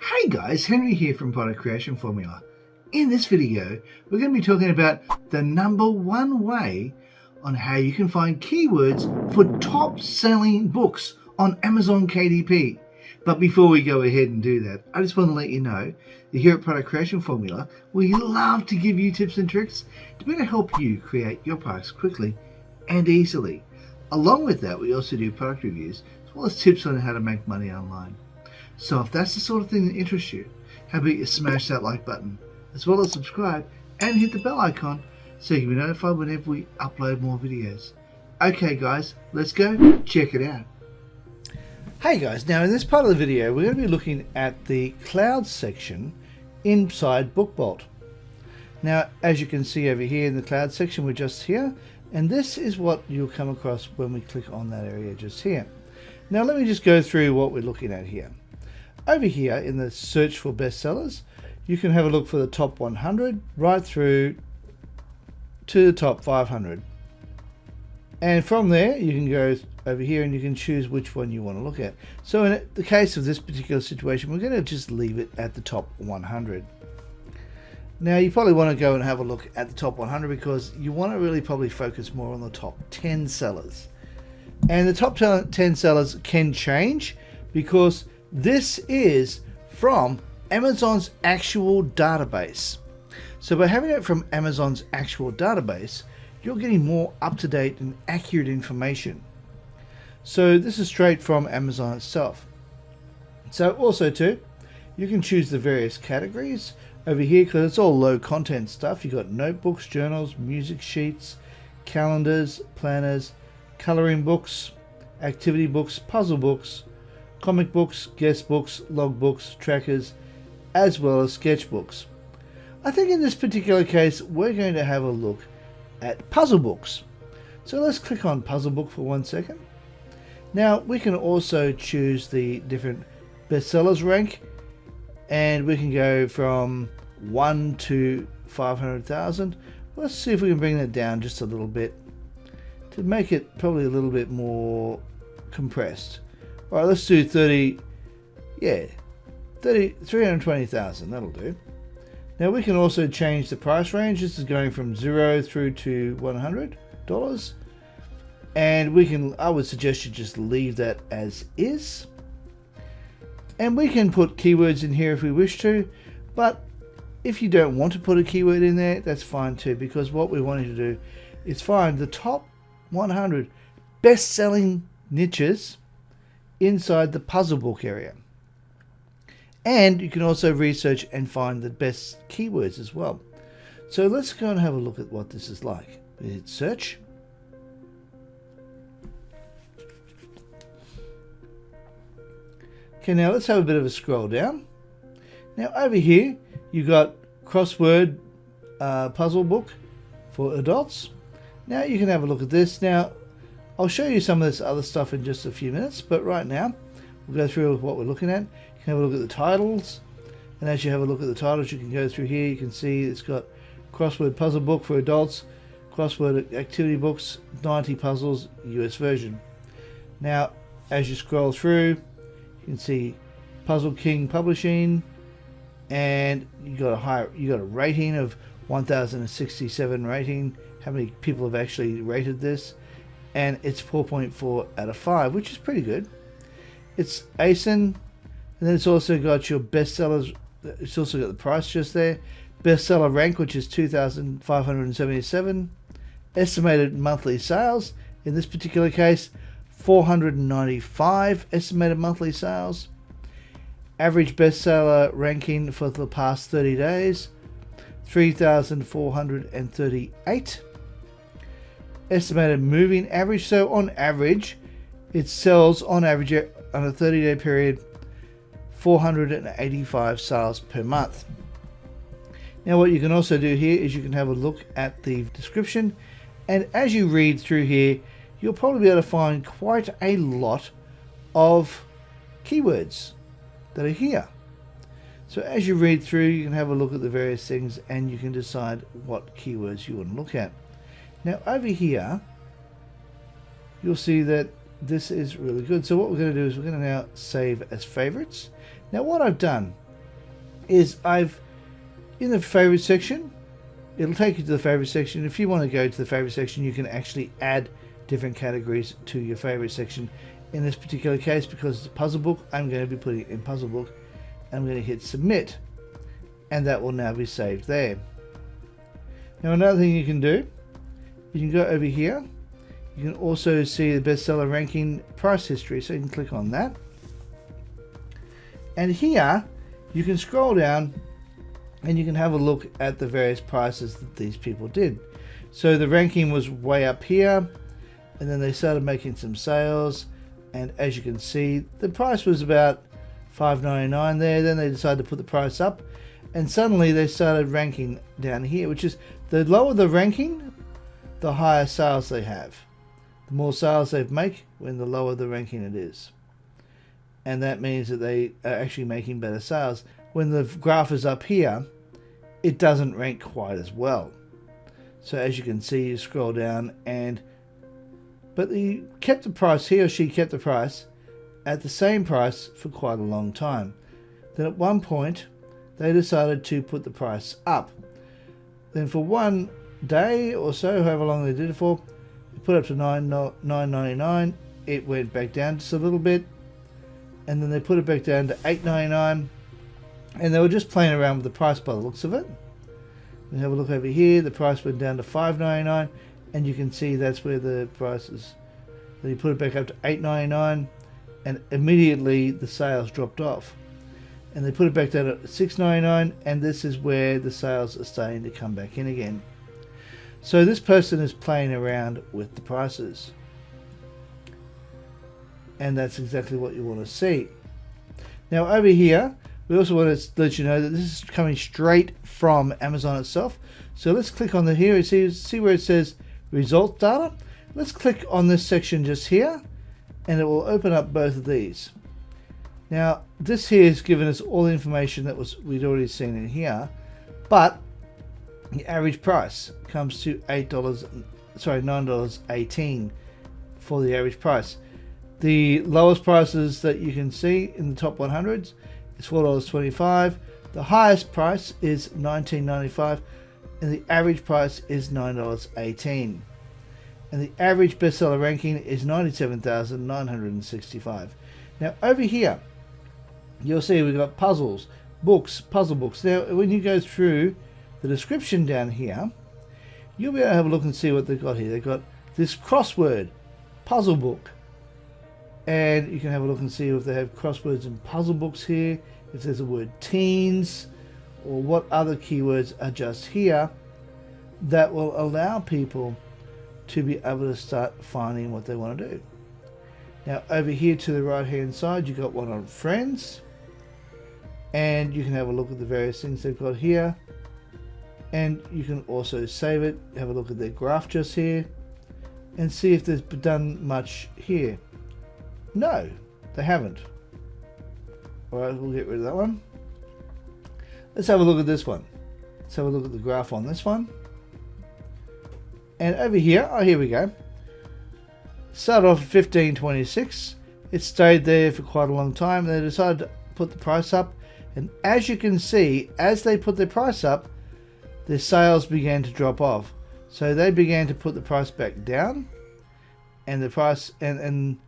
Hey guys, Henry here from Product Creation Formula. In this video, we're going to be talking about the #1 way on how you can find keywords for top selling books on Amazon KDP. But before we go ahead and do that, I just want to let you know that here at Product Creation Formula, we love to give you tips and tricks to better help you create your products quickly and easily. Along with that, we also do product reviews as well as tips on how to make money online. So if that's the sort of thing that interests you, how about you smash that like button, as well as subscribe and hit the bell icon so you can be notified whenever we upload more videos. Okay guys, let's go check it out. Hey guys, now in this part of the video we're going to be looking at the cloud section inside Bookbolt. Now as you can see over here in the cloud section, we're just here, and this is what you'll come across when we click on that area just here. Now let me just go through what we're looking at here. Over here in the search for bestsellers, you can have a look for the top 100 right through to the top 500. And from there, you can go over here and you can choose which one you want to look at. So in the case of this particular situation, we're going to just leave it at the top 100. Now you probably want to go and have a look at the top 100 because you want to really probably focus more on the top 10 sellers. And the top 10 sellers can change because this is from Amazon's actual database. So by having it from Amazon's actual database, you're getting more up-to-date and accurate information. So this is straight from Amazon itself. So also too, you can choose the various categories over here because it's all low content stuff. You've got notebooks, journals, music sheets, calendars, planners, coloring books, activity books, puzzle books, comic books, guest books, log books, trackers, as well as sketchbooks. I think in this particular case we're going to have a look at puzzle books. So let's click on puzzle book for 1 second. Now we can also choose the different bestsellers rank, and we can go from 1 to 500,000. Let's see if we can bring that down just a little bit to make it probably a little bit more compressed. Alright, let's do 320,000, that'll do. Now we can also change the price range. This is going from 0 through to $100. And I would suggest you just leave that as is. And we can put keywords in here if we wish to, but if you don't want to put a keyword in there, that's fine too, because what we want you to do is find the top 100 best-selling niches inside the puzzle book area. And you can also research and find the best keywords as well. So let's go and have a look at what this is like. We hit search. Okay, now let's have a bit of a scroll down. Now over here you've got crossword puzzle book for adults. Now you can have a look at this. Now I'll show you some of this other stuff in just a few minutes, but right now we'll go through what we're looking at. You can have a look at the titles, and as you have a look at the titles, you can go through here. You can see it's got crossword puzzle book for adults, crossword activity books, 90 puzzles, US version. Now as you scroll through, you can see Puzzle King Publishing, and you got a rating of 1067 rating. How many people have actually rated this? And it's 4.4 out of 5, which is pretty good. It's ASIN, and then it's also got your bestsellers. It's also got the price just there. Bestseller rank, which is 2,577. Estimated monthly sales, in this particular case, 495 estimated monthly sales. Average bestseller ranking for the past 30 days, 3,438. Estimated moving average, so on average it sells on average on a 30-day period 485 sales per month. Now what you can also do here is you can have a look at the description, and as you read through here you'll probably be able to find quite a lot of keywords that are here. So as you read through, you can have a look at the various things and you can decide what keywords you want to look at. Now over here you'll see that this is really good. So what we're going to do is we're going to now save as favorites. Now what I've done is in the favorite section, it'll take you to the favorite section. If you want to go to the favorite section, you can actually add different categories to your favorite section. In this particular case, because it's a puzzle book, I'm going to be putting it in puzzle book. I'm going to hit submit, and that will now be saved there. Now another thing you can do, you can go over here. You can also see the bestseller ranking price history, so you can click on that. And here you can scroll down and you can have a look at the various prices that these people did. So the ranking was way up here, and then they started making some sales, and as you can see, the price was about $5.99 there. Then they decided to put the price up, and suddenly they started ranking down here, which is the lower the ranking, the higher sales they have. The more sales they make, when the lower the ranking it is. And that means that they are actually making better sales. When the graph is up here, it doesn't rank quite as well. So as you can see, you scroll down, but he kept the price, he or she kept the price at the same price for quite a long time. Then at one point, they decided to put the price up. Then for one day or so, however long they did it for, they put it up to $9.99. It went back down just a little bit, and then they put it back down to $8.99, and they were just playing around with the price by the looks of it. And have a look over here, the price went down to $5.99, and you can see that's where the price is. Then you put it back up to $8.99, and immediately the sales dropped off. And they put it back down at $6.99, and this is where the sales are starting to come back in again. So this person is playing around with the prices. And that's exactly what you want to see. Now over here, we also want to let you know that this is coming straight from Amazon itself. So let's click on the here, see where it says results data. Let's click on this section just here, and it will open up both of these. Now this here has given us all the information that we'd already seen in here, but the average price comes to $9.18 for the average price. The lowest prices that you can see in the top 100s is $4.25. The highest price is $19.95, and the average price is $9.18. And the average bestseller ranking is 97,965. Now over here, you'll see we've got puzzles, books, puzzle books. Now when you go through the description down here, you'll be able to have a look and see what they've got here. They've got this crossword puzzle book, and you can have a look and see if they have crosswords and puzzle books here, if there's a word teens, or what other keywords are just here that will allow people to be able to start finding what they want to do. Now over here to the right hand side, you've got one on friends, and you can have a look at the various things they've got here, and you can also save it, have a look at their graph just here, and see if there's done much here. No, they haven't. Alright, we'll get rid of that one. Let's have a look at this one. Let's have a look at the graph on this one. And over here, oh here we go. Started off at $15.26. It stayed there for quite a long time. They decided to put the price up, and as you can see, as they put their price up, their sales began to drop off. So they began to put the price back down, and the price and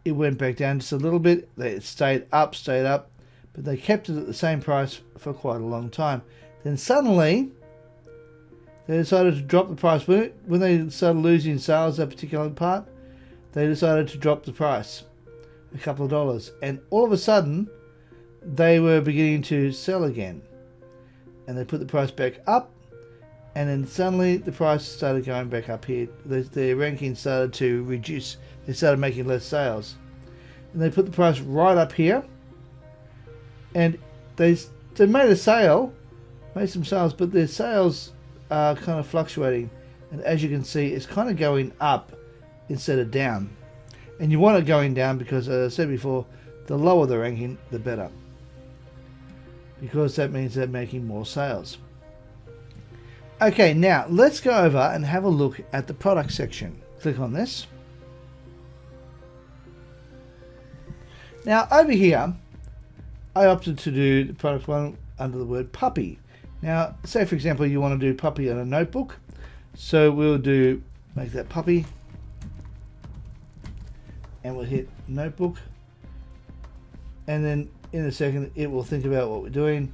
it went back down just a little bit. It stayed up, but they kept it at the same price for quite a long time. Then suddenly they decided to drop the price. When they started losing sales, that particular part, they decided to drop the price a couple of dollars, and all of a sudden they were beginning to sell again, and they put the price back up, and then suddenly the price started going back up here. Their ranking started to reduce. They started making less sales, and they put the price right up here, and they made a sale, made some sales, but their sales are kind of fluctuating, and as you can see, it's kind of going up instead of down. And you want it going down because, as I said before, the lower the ranking, the better, because that means they're making more sales. Okay, now let's go over and have a look at the product section. Click on this. Now over here, I opted to do the product one under the word puppy. Now, say for example you want to do puppy on a notebook, so we'll make that puppy, and we'll hit notebook, and then in a second it will think about what we're doing,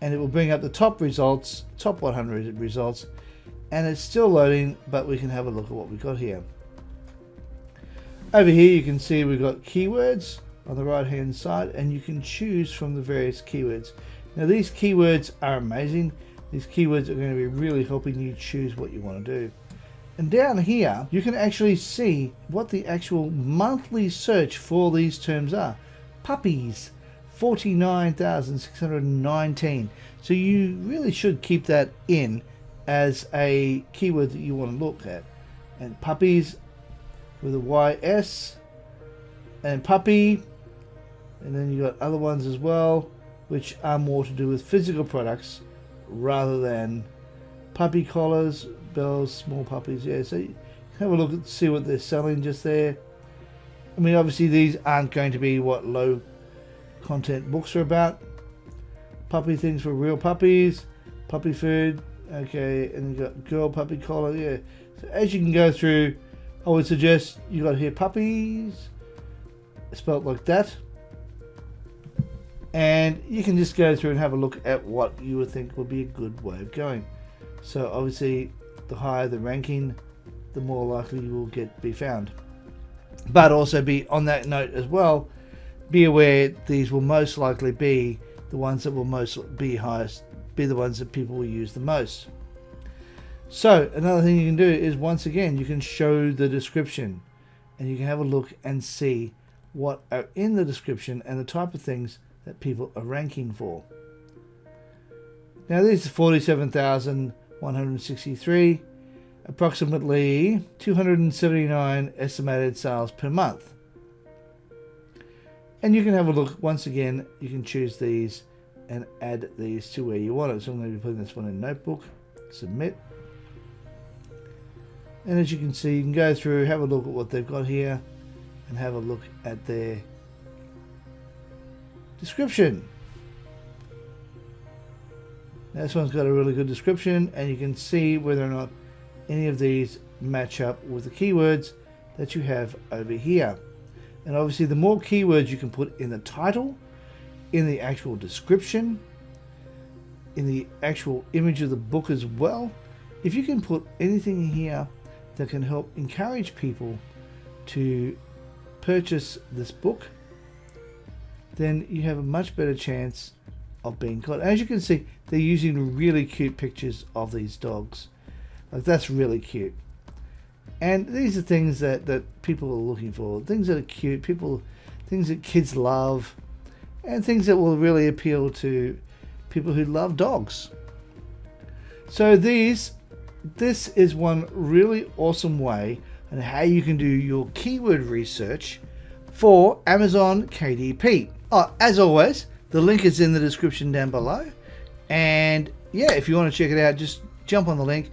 and it will bring up the top results, top 100 results, and it's still loading, but we can have a look at what we've got here. Over here you can see we've got keywords on the right hand side, and you can choose from the various keywords. Now these keywords are amazing. These keywords are going to be really helping you choose what you want to do. And down here you can actually see what the actual monthly search for these terms are. Puppies, 49,619. So you really should keep that in as a keyword that you want to look at. And puppies with a YS, and puppy, and then you got other ones as well which are more to do with physical products rather than puppy collars, bells, small puppies. Yeah, so you have a look and see what they're selling just there. I mean, obviously these aren't going to be what low content books are about. Puppy things for real puppies, puppy food, okay, and you got girl puppy collar. Yeah, so as you can go through, I would suggest you got here puppies spelled like that, and you can just go through and have a look at what you would think would be a good way of going. So obviously the higher the ranking, the more likely you will be found. But also be on that note as well, be aware these will most likely be the ones that will be the ones that people will use the most. So another thing you can do is, once again, you can show the description, and you can have a look and see what are in the description and the type of things that people are ranking for. Now these are 47,163, approximately 279 estimated sales per month. And you can have a look, once again, you can choose these and add these to where you want it. So I'm going to be putting this one in notebook, submit. And as you can see, you can go through, have a look at what they've got here, and have a look at their description. Now this one's got a really good description, and you can see whether or not any of these match up with the keywords that you have over here. And obviously the more keywords you can put in the title, in the actual description, in the actual image of the book as well, if you can put anything in here that can help encourage people to purchase this book, then you have a much better chance of being caught. As you can see, they're using really cute pictures of these dogs. Like, that's really cute. And these are things that people are looking for. Things that are cute, things that kids love, and things that will really appeal to people who love dogs. So this is one really awesome way on how you can do your keyword research for Amazon KDP. Oh, as always, the link is in the description down below. And yeah, if you want to check it out, just jump on the link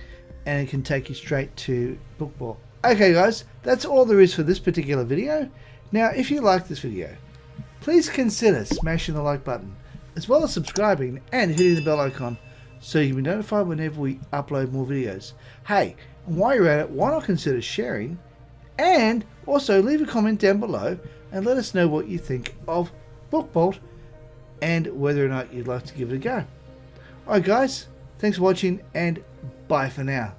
and it can take you straight to Bookbolt. Okay guys, that's all there is for this particular video. Now, if you like this video, please consider smashing the like button, as well as subscribing and hitting the bell icon so you can be notified whenever we upload more videos. Hey, and while you're at it, why not consider sharing, and also leave a comment down below and let us know what you think of Bookbolt and whether or not you'd like to give it a go. Alright guys, thanks for watching, and bye for now.